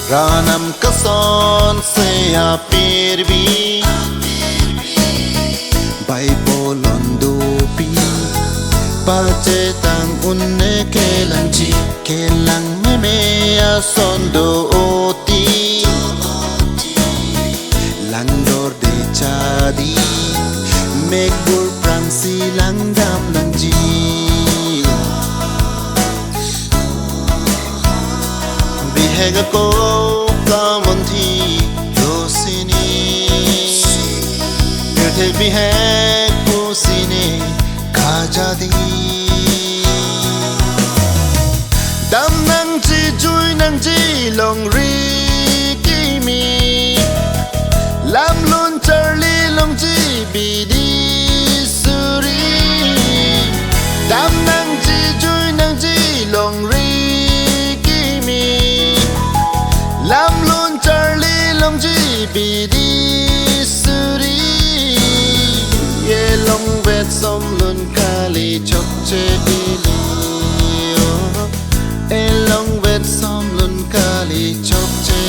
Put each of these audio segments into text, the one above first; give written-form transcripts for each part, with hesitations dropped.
Ranam kasonse apirbi Bai bolon dopi Pachetang unne kelangji Kelang meme ason dopi Langdorde chadi Mekbur prang si langdam NANGJI Bihek ko kamunthi losini Pirthe Bihek pusi kajadi Dam NANGJI JUI NANGJI longri kimi somlun charli longji bidi suri Dam NANGJI JUI NANGJI longri kimi somlun charli longji bidi suri Elongvet somlun kali chokche Elongvet somlun kali chokche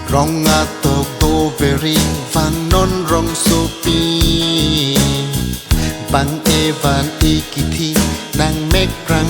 Rong atok to veri vanon rong sopi Bang evan ikithi nang mek prang